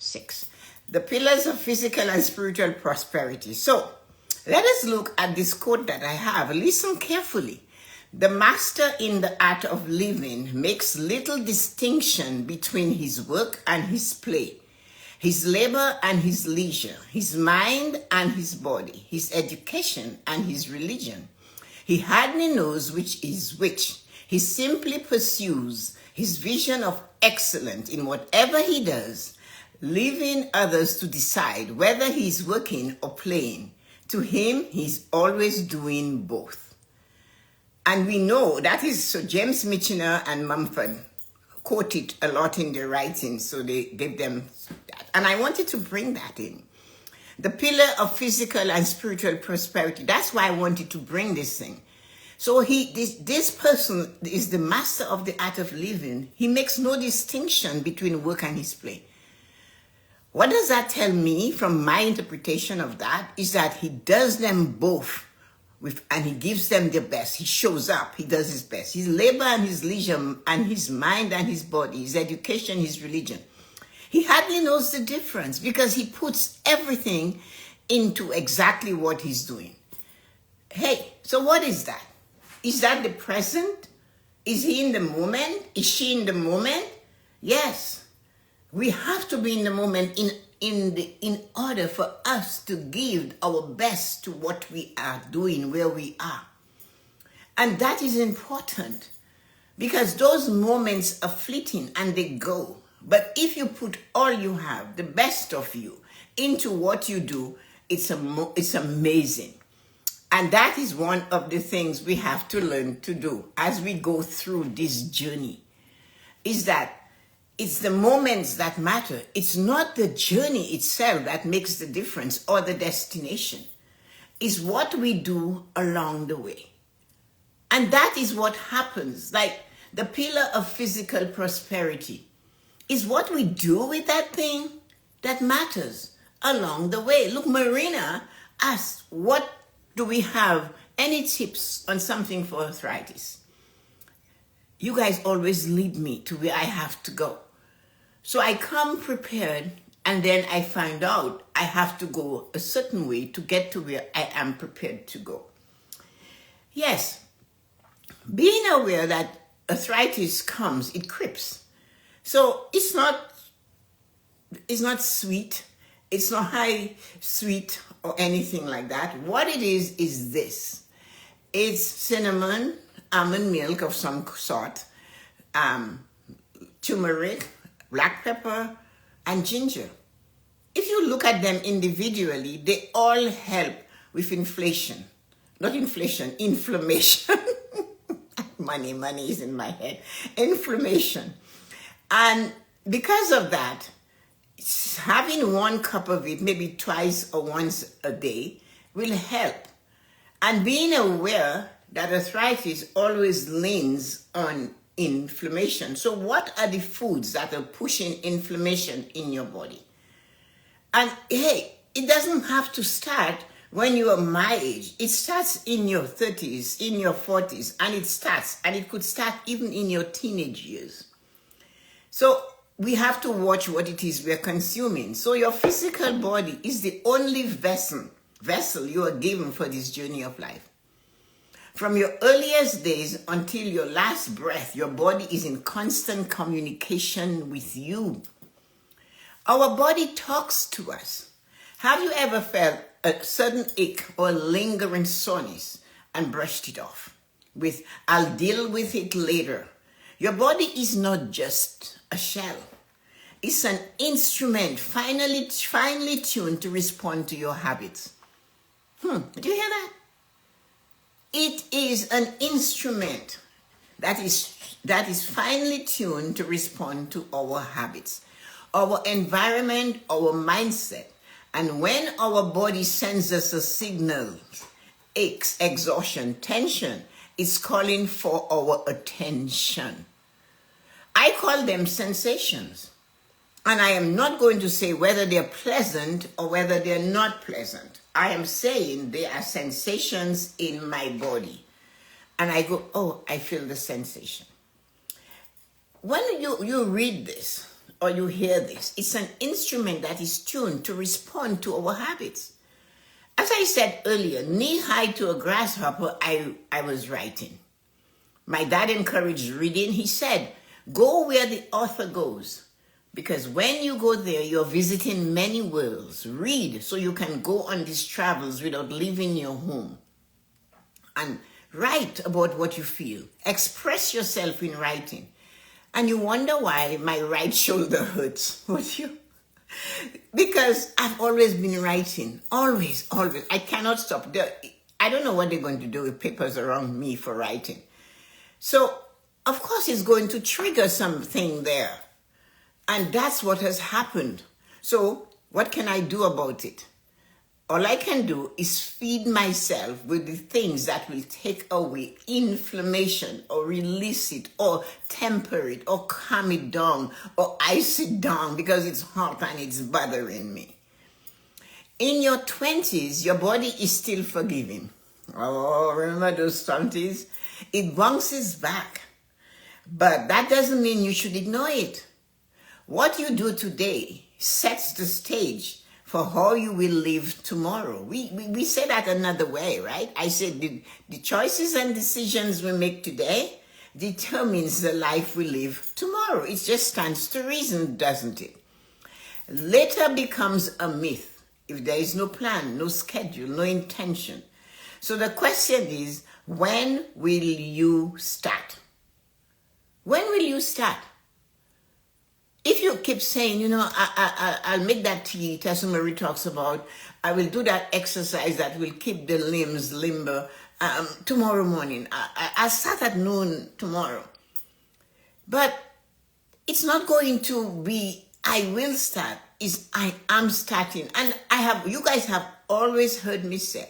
6. The pillars of physical and spiritual prosperity. So, let us look at this quote that I have. Listen carefully. The master in the art of living makes little distinction between his work and his play, his labor and his leisure, his mind and his body, his education and his religion. He hardly knows which is which. He simply pursues his vision of excellence in whatever he does, leaving others to decide whether he's working or playing. To him, he's always doing both. And we know that is Sir James Michener and Mumford quote it a lot in their writings, so they gave them that. And I wanted to bring that in. The pillar of physical and spiritual prosperity. That's why I wanted to bring this thing. So this person is the master of the art of living. He makes no distinction between work and his play. What does that tell me from my interpretation of that is that he does them both and he gives them their best. He shows up, he does his best. His labor and his leisure and his mind and his body, his education, his religion. He hardly knows the difference because he puts everything into exactly what he's doing. Hey, so what is that? Is that the present? Is he in the moment? Is she in the moment? Yes. We have to be in the moment in order for us to give our best to what we are doing, where we are. And that is important because those moments are fleeting and they go. But if you put all you have, the best of you, into what you do, it's amazing. And that is one of the things we have to learn to do as we go through this journey, is that it's the moments that matter. It's not the journey itself that makes the difference or the destination. It's what we do along the way. And that is what happens. Like the pillar of physical prosperity is what we do with that thing that matters along the way. Look, Marina asked, what do we have? Any tips on something for arthritis? You guys always lead me to where I have to go. So I come prepared and then I find out I have to go a certain way to get to where I am prepared to go. Yes, being aware that arthritis comes, it creeps. So it's not sweet, it's not high sweet or anything like that. What it is this. It's cinnamon, almond milk of some sort, turmeric, black pepper, and ginger. If you look at them individually, they all help with inflammation. Money is in my head. Inflammation. And because of that, having 1 cup of it, maybe twice or once a day, will help. And being aware that arthritis always leans on inflammation. So what are the foods that are pushing inflammation in your body? And hey, it doesn't have to start when you are my age. It starts in your 30s, in your 40s, and it could start even in your teenage years. So we have to watch what it is we're consuming. So your physical body is the only vessel you are given for this journey of life. From your earliest days until your last breath, your body is in constant communication with you. Our body talks to us. Have you ever felt a sudden ache or lingering soreness and brushed it off with, I'll deal with it later? Your body is not just a shell. It's an instrument finely tuned to respond to your habits. Did you hear that? It is an instrument that is finely tuned to respond to our habits, our environment, our mindset. And when our body sends us a signal, aches, exhaustion, tension, it's calling for our attention. I call them sensations. And I am not going to say whether they're pleasant or whether they're not pleasant. I am saying there are sensations in my body. And I go, oh, I feel the sensation. When you read this, or you hear this, it's an instrument that is tuned to respond to our habits. As I said earlier, knee-high to a grasshopper, I was writing. My dad encouraged reading. He said, go where the author goes. Because when you go there, you're visiting many worlds. Read so you can go on these travels without leaving your home. And write about what you feel. Express yourself in writing. And you wonder why my right shoulder hurts. Would you? Because I've always been writing. Always, always. I cannot stop. I don't know what they're going to do with papers around me for writing. So, of course, it's going to trigger something there. And that's what has happened. So, what can I do about it? All I can do is feed myself with the things that will take away inflammation or release it or temper it or calm it down or ice it down because it's hot and it's bothering me. In your 20s, your body is still forgiving. Oh, remember those 20s? It bounces back. But that doesn't mean you should ignore it. What you do today sets the stage for how you will live tomorrow. We say that another way, right? I said the choices and decisions we make today determines the life we live tomorrow. It just stands to reason, doesn't it? Later becomes a myth if there is no plan, no schedule, no intention. So the question is, when will you start? When will you start? If you keep saying, I'll make that tea Tessa-Marie talks about, I will do that exercise that will keep the limbs limber tomorrow morning. I'll start at noon tomorrow. But it's not going to be, I will start. It's I am starting. And you guys have always heard me say,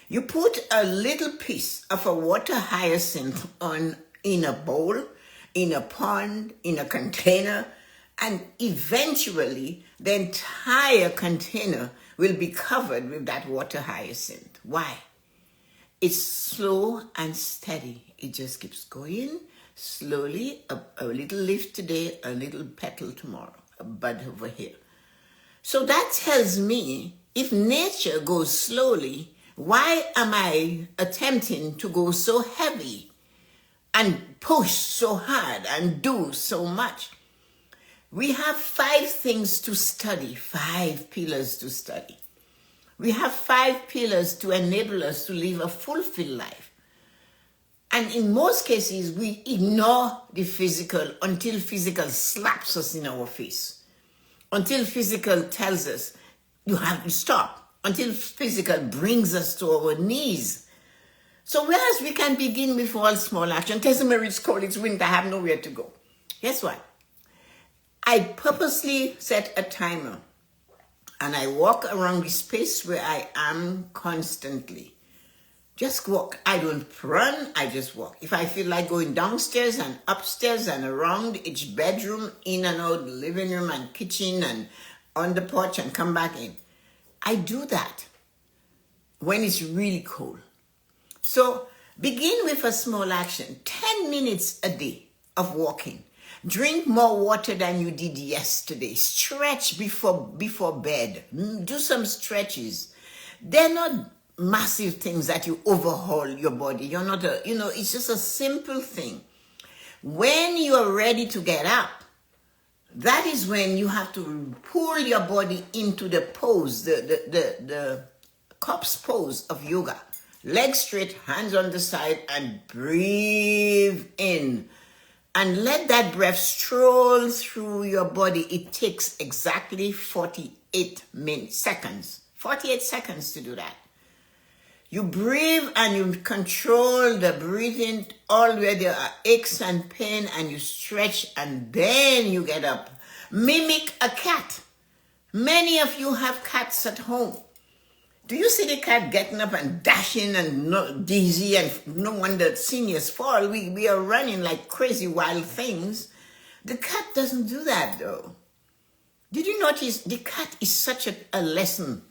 you put a little piece of a water hyacinth in a bowl, in a pond, in a container, and eventually the entire container will be covered with that water hyacinth. Why? It's slow and steady. It just keeps going slowly, a little leaf today, a little petal tomorrow, a bud over here. So that tells me if nature goes slowly, why am I attempting to go so heavy and push so hard and do so much? We have 5 things to study, 5 pillars to study. We have 5 pillars to enable us to live a fulfilled life. And in most cases, we ignore the physical until physical slaps us in our face. Until physical tells us, you have to stop. Until physical brings us to our knees. So whereas we can begin with all small action, Tessa-Marie's cold, it's winter, I have nowhere to go. Guess what? I purposely set a timer and I walk around the space where I am constantly. Just walk. I don't run, I just walk. If I feel like going downstairs and upstairs and around each bedroom, in and out, the living room and kitchen and on the porch and come back in, I do that when it's really cold. So begin with a small action, 10 minutes a day of walking. Drink more water than you did yesterday. Stretch before bed. Do some stretches. They're not massive things that you overhaul your body. You're not it's just a simple thing. When you are ready to get up, that is when you have to pull your body into the pose, the corpse pose of yoga. Legs straight, hands on the side, and breathe in. And let that breath stroll through your body. It takes exactly 48 seconds. 48 seconds to do that. You breathe and you control the breathing all where there are aches and pain, and you stretch and then you get up. Mimic a cat. Many of you have cats at home. Do you see the cat getting up and dashing and dizzy, and no wonder seniors fall? We are running like crazy wild things. The cat doesn't do that though. Did you notice the cat is such a lesson?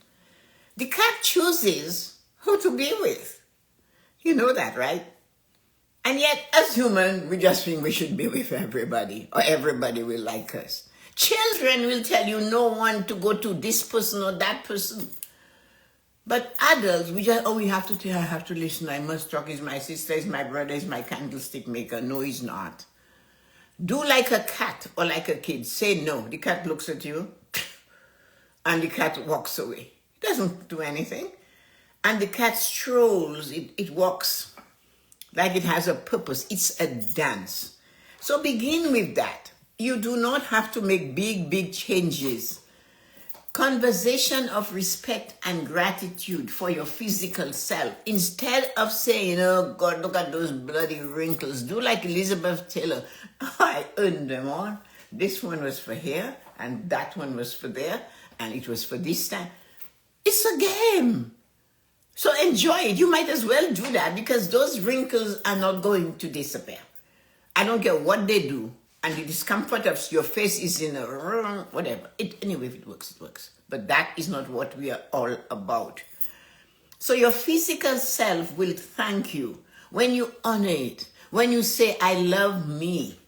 The cat chooses who to be with. You know that, right? And yet, as human, we just think we should be with everybody, or everybody will like us. Children will tell you no one to go to this person or that person. But adults, we have to tell, I have to listen, I must talk, he's my sister, he's my brother, he's my candlestick maker. No, he's not. Do like a cat or like a kid. Say no. The cat looks at you and the cat walks away. It doesn't do anything. And the cat strolls, it walks like it has a purpose. It's a dance. So begin with that. You do not have to make big changes. Conversation of respect and gratitude for your physical self. Instead of saying, oh God, look at those bloody wrinkles. Do like Elizabeth Taylor. Oh, I earned them all. This one was for here, and that one was for there, and it was for this time. It's a game. So enjoy it. You might as well do that because those wrinkles are not going to disappear. I don't care what they do. And the discomfort of your face is in a whatever. Anyway, if it works, it works. But that is not what we are all about. So your physical self will thank you when you honor it. When you say, I love me.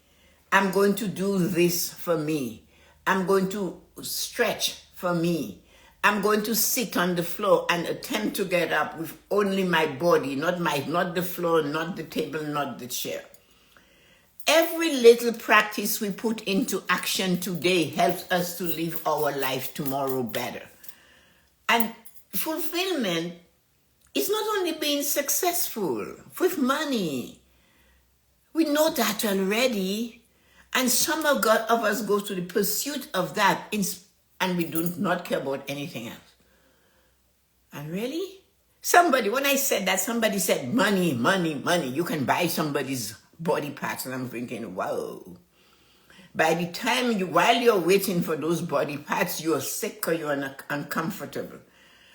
I'm going to do this for me. I'm going to stretch for me. I'm going to sit on the floor and attempt to get up with only my body, not the floor, not the table, not the chair. Every little practice we put into action today helps us to live our life tomorrow better. And fulfillment is not only being successful with money. We know that already. And some of us go to the pursuit of that and we do not care about anything else. And really? When I said that, somebody said, money. You can buy somebody's body parts. And I'm thinking, wow. By the time while you're waiting for those body parts, you're sick or you're uncomfortable.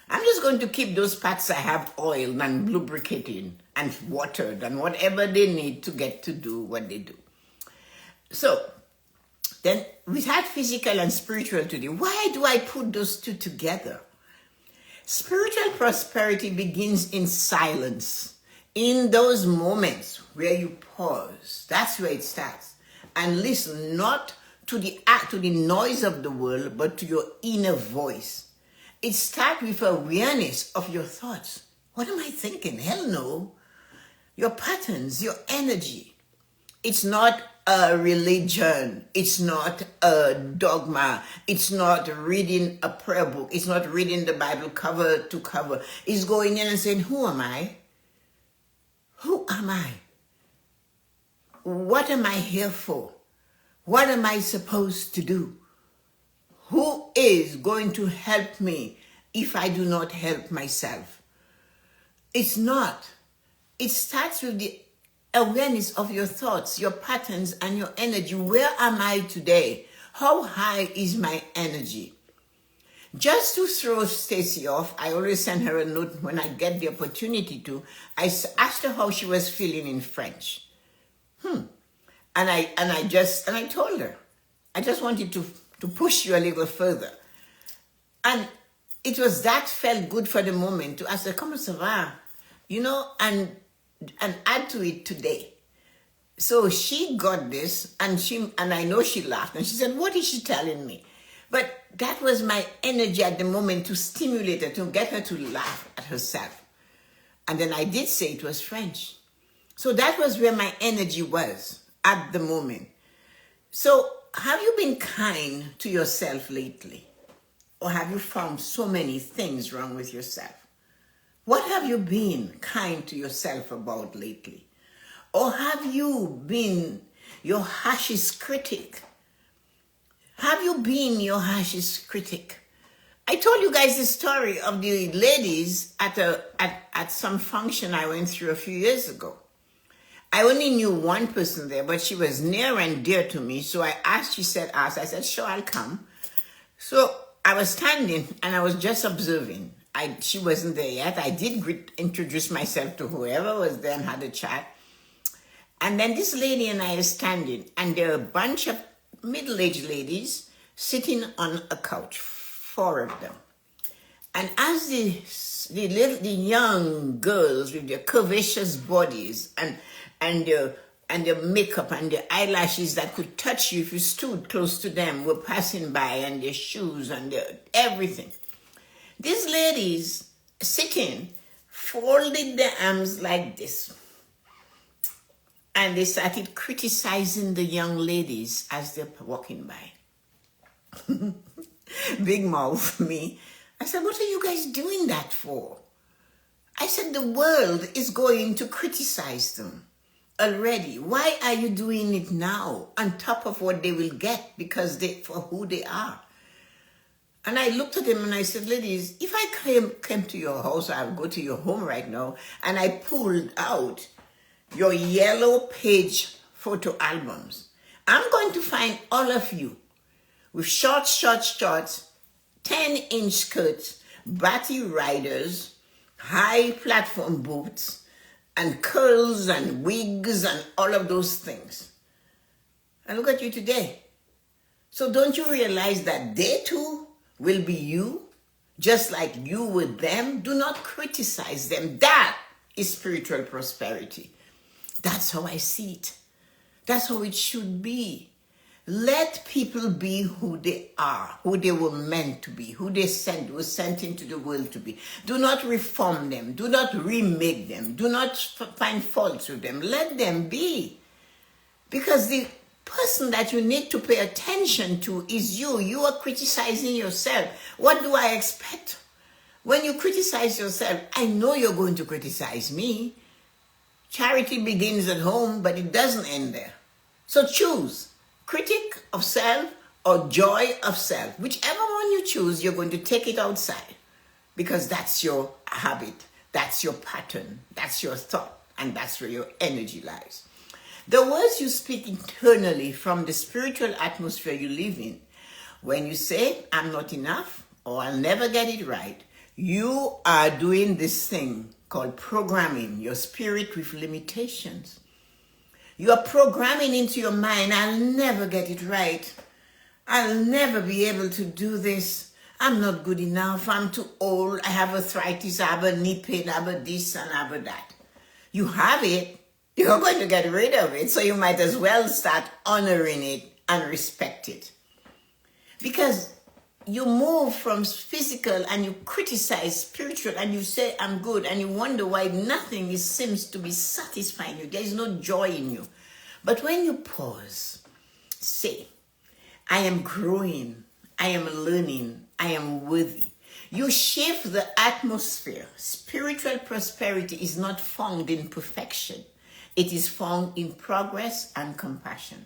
I'm just going to keep those parts I have oiled and lubricated and watered and whatever they need to get to do what they do. So, then we had physical and spiritual today. Why do I put those two together? Spiritual prosperity begins in silence. In those moments where you pause, that's where it starts. And listen not to the noise of the world, but to your inner voice. It starts with awareness of your thoughts. What am I thinking? Hell no. Your patterns, your energy. It's not a religion. It's not a dogma. It's not reading a prayer book. It's not reading the Bible cover to cover. It's going in and saying, who am I? Who am I? What am I here for? What am I supposed to do? Who is going to help me if I do not help myself? It's not. It starts with the awareness of your thoughts, your patterns, and your energy. Where am I today? How high is my energy? Just to throw Stacy off, I always send her a note when I get the opportunity to. I asked her how she was feeling in French. And I told her, I just wanted to push you a little further. And it was that felt good for the moment to ask her, comment ça va? You know, and add to it today. So she got this and I know she laughed and she said, what is she telling me? But that was my energy at the moment to stimulate her, to get her to laugh at herself. And then I did say it was French. So that was where my energy was at the moment. So have you been kind to yourself lately? Or have you found so many things wrong with yourself? What have you been kind to yourself about lately? Or have you been your harshest critic? Have you been your harshest critic? I told you guys the story of the ladies at some function I went through a few years ago. I only knew one person there, but she was near and dear to me. So I asked, she said, ask. I said, sure, I'll come. So I was standing and I was just observing. She wasn't there yet. I did introduce myself to whoever was there and had a chat. And then this lady and I are standing, and there are a bunch of middle-aged ladies sitting on a couch, 4 of them. And as the young girls with their curvaceous bodies and their and their makeup and their eyelashes that could touch you if you stood close to them were passing by, and their shoes and their everything. These ladies sitting folded their arms like this, and they started criticizing the young ladies as they're walking by. Big mouth, me. I said, what are you guys doing that for? I said, the world is going to criticize them already. Why are you doing it now on top of what they will get because for who they are? And I looked at them and I said, ladies, if I came to your house, I'll go to your home right now, and I pulled out your yellow page photo albums, I'm going to find all of you with short shorts, 10-inch skirts, batty riders, high platform boots, and curls and wigs and all of those things. And look at you today. So don't you realize that they too will be you, just like you with them? Do not criticize them. That is spiritual prosperity. That's how I see it. That's how it should be. Let people be who they are, who they were meant to be, who they were sent into the world to be. Do not reform them. Do not remake them. Do not find faults with them. Let them be. Because the person that you need to pay attention to is you. You are criticizing yourself. What do I expect? When you criticize yourself, I know you're going to criticize me. Charity begins at home, but it doesn't end there. So choose. Critic of self or joy of self. Whichever one you choose, you're going to take it outside, because that's your habit, that's your pattern, that's your thought, and that's where your energy lies. The words you speak internally from the spiritual atmosphere you live in, when you say, I'm not enough, or I'll never get it right, you are doing this thing called programming your spirit with limitations. You are programming into your mind, I'll never get it right. I'll never be able to do this. I'm not good enough. I'm too old. I have arthritis. I have a knee pain. I have a this and I have a that. You have it. You're going to get rid of it. So you might as well start honoring it and respect it. Because you move from physical and you criticize spiritual and you say, I'm good, and you wonder why nothing seems to be satisfying you. There is no joy in you. But when you pause, say, I am growing, I am learning, I am worthy. You shift the atmosphere. Spiritual prosperity is not found in perfection. It is found in progress and compassion.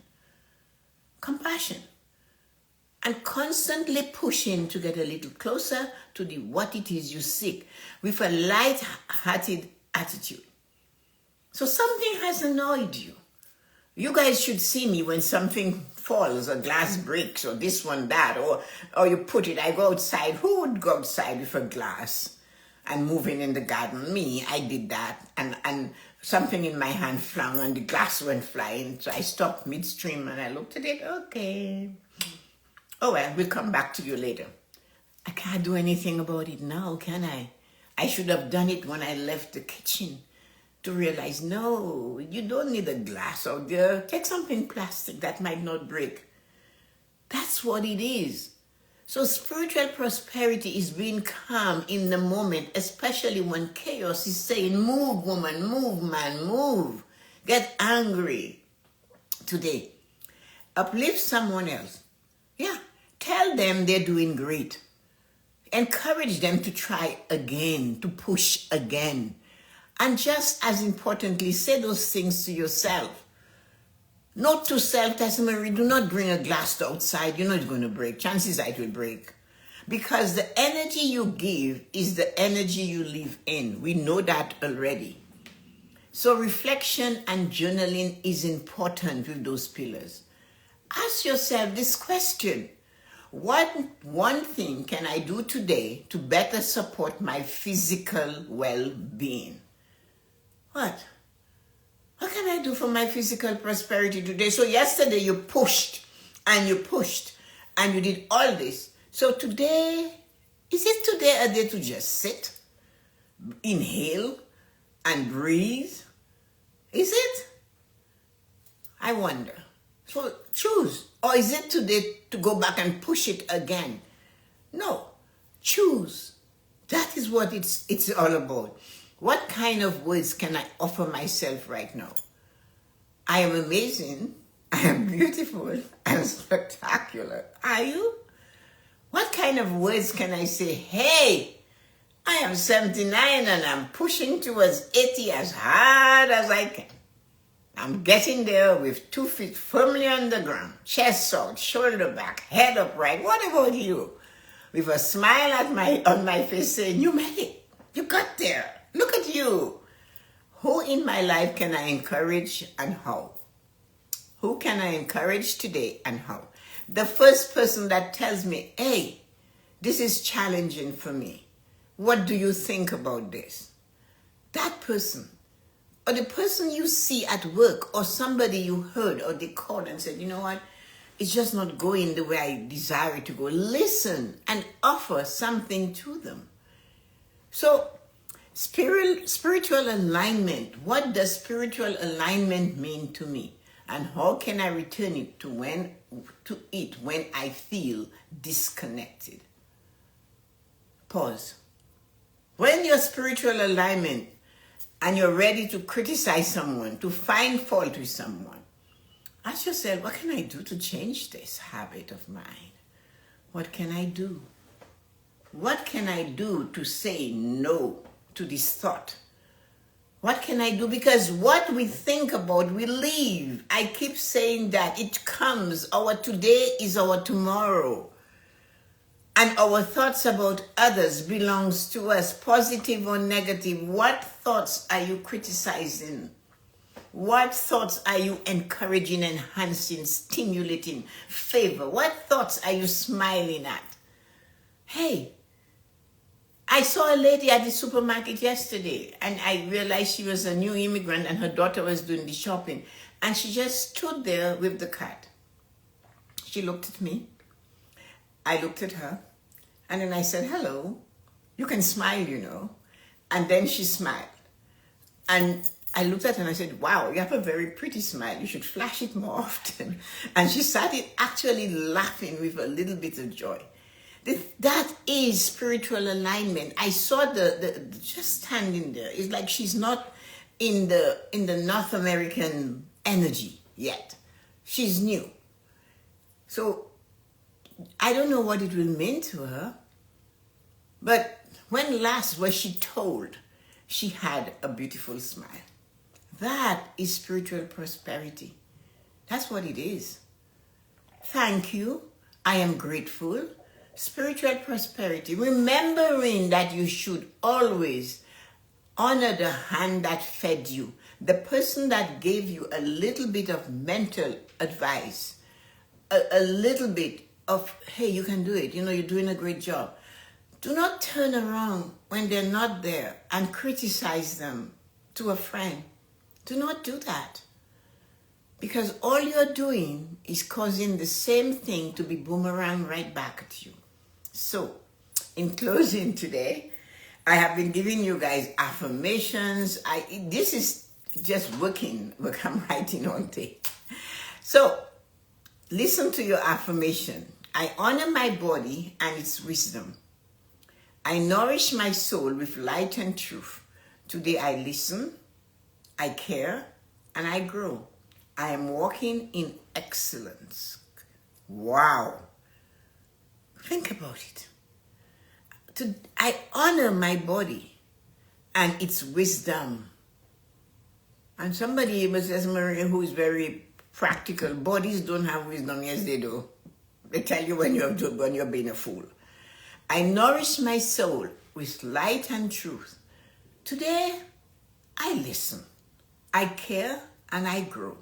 Compassion. And constantly pushing to get a little closer to what it is you seek with a light-hearted attitude. So something has annoyed you. You guys should see me when something falls, or glass breaks, or this one, that, or you put it, I go outside. Who would go outside with a glass and moving in the garden? Me, I did that. And something in my hand flung and the glass went flying. So I stopped midstream and I looked at it. Okay. Oh, well, we'll come back to you later. I can't do anything about it now, can I? I should have done it when I left the kitchen to realize, no, you don't need a glass out there. Take something plastic that might not break. That's what it is. So spiritual prosperity is being calm in the moment, especially when chaos is saying, move, woman, move, man, move. Get angry today. Uplift someone else. Yeah. Tell them they're doing great. Encourage them to try again, to push again. And just as importantly, say those things to yourself. Note to self, Tessa-Marie, do not bring a glass outside. You know it's going to break. Chances are it will break. Because the energy you give is the energy you live in. We know that already. So reflection and journaling is important with those pillars. Ask yourself this question. What one thing can I do today to better support my physical well-being? What can I do for my physical prosperity today? So yesterday you pushed and you did all this. So today, is it today a day to just sit, inhale and breathe? Is it? I wonder. So choose. Or is it today to go back and push it again? No. Choose. That is what it's all about. What kind of words can I offer myself right now? I am amazing. I am beautiful. I am spectacular. Are you? What kind of words can I say? Hey, I am 79 and I'm pushing towards 80 as hard as I can. I'm getting there with 2 feet firmly on the ground, chest out, shoulder back, head upright. What about you? With a smile on my face saying, you made it. You got there. Look at you. Who in my life can I encourage and how? Who can I encourage today and how? The first person that tells me, hey, this is challenging for me. What do you think about this? That person, or the person you see at work, or somebody you heard, or they called and said, you know what? It's just not going the way I desire it to go. Listen and offer something to them. So, spiritual alignment. What does spiritual alignment mean to me? And how can I return it to it when I feel disconnected? Pause. When you're spiritual alignment and you're ready to criticize someone, to find fault with someone, ask yourself, what can I do to change this habit of mine? What can I do? What can I do to say no to this thought? What can I do? Because what we think about, we live. I keep saying that it comes. Our today is our tomorrow. And our thoughts about others belongs to us, positive or negative. What thoughts are you criticizing? What thoughts are you encouraging, enhancing, stimulating, favor? What thoughts are you smiling at? Hey, I saw a lady at the supermarket yesterday and I realized she was a new immigrant and her daughter was doing the shopping. And she just stood there with the cart. She looked at me. I looked at her. And then I said, hello. You can smile, you know. And then she smiled. And I looked at her and I said, wow, you have a very pretty smile. You should flash it more often. And she started actually laughing with a little bit of joy. That is spiritual alignment. I saw the just standing there. It's like she's not in the North American energy yet. She's new. So I don't know what it will mean to her. But when last was she told she had a beautiful smile? That is spiritual prosperity. That's what it is. Thank you. I am grateful. Spiritual prosperity. Remembering that you should always honor the hand that fed you. The person that gave you a little bit of mental advice. A little bit of, hey, you can do it. You know, you're doing a great job. Do not turn around when they're not there and criticize them to a friend. Do not do that. Because all you're doing is causing the same thing to be boomerang right back at you. So, in closing today, I have been giving you guys affirmations. This is just working, what I'm writing on tape. So, listen to your affirmation. I honor my body and its wisdom. I nourish my soul with light and truth. Today I listen, I care, and I grow. I am walking in excellence. Wow. Think about it. I honor my body and its wisdom. And somebody, Tessa-Marie, who is very practical, bodies don't have wisdom. Yes, they do. They tell you when you're being a fool. I nourish my soul with light and truth. Today, I listen. I care and I grow.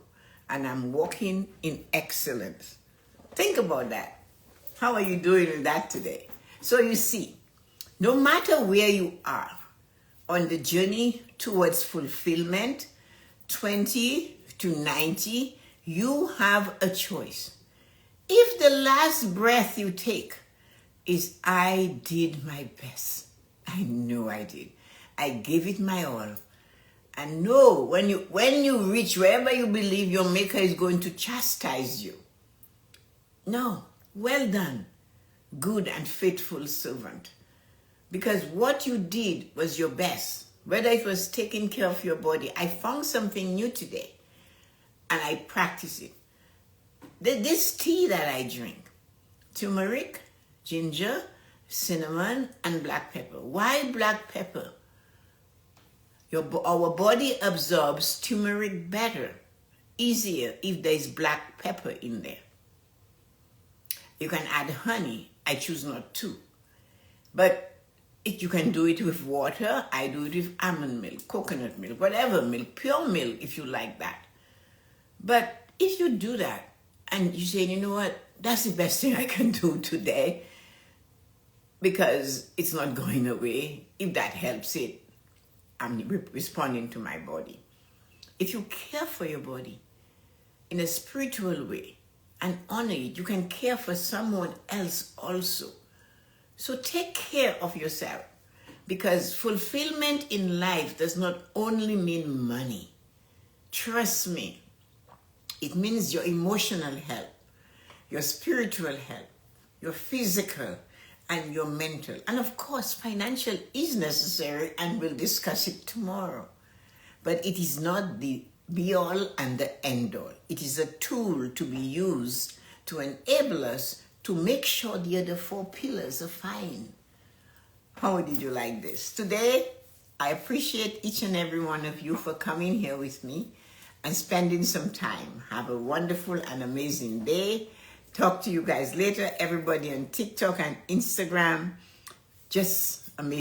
And I'm walking in excellence. Think about that. How are you doing with that today? So you see, no matter where you are on the journey towards fulfillment, 20 to 90, you have a choice. If the last breath you take is, I did my best. I know I did. I gave it my all. And know when you reach wherever you believe your maker is going to chastise you. No, well done, good and faithful servant. Because what you did was your best. Whether it was taking care of your body. I found something new today and I practice it. This tea that I drink, turmeric, ginger, cinnamon, and black pepper. Why black pepper? Our body absorbs turmeric better, easier if there's black pepper in there. You can add honey. I choose not to. But you can do it with water. I do it with almond milk, coconut milk, whatever milk, pure milk if you like that. But if you do that and you say, you know what, that's the best thing I can do today because it's not going away. If that helps it, I'm responding to my body. If you care for your body in a spiritual way and honor it, you can care for someone else also. So take care of yourself, because fulfillment in life does not only mean money. Trust me, it means your emotional health, your spiritual health, your physical, and your mental. And of course, financial is necessary, and we'll discuss it tomorrow. But it is not the be-all and the end-all. It is a tool to be used to enable us to make sure the other four pillars are fine. How did you like this? Today, I appreciate each and every one of you for coming here with me and spending some time. Have a wonderful and amazing day. Talk to you guys later. Everybody on TikTok and Instagram, just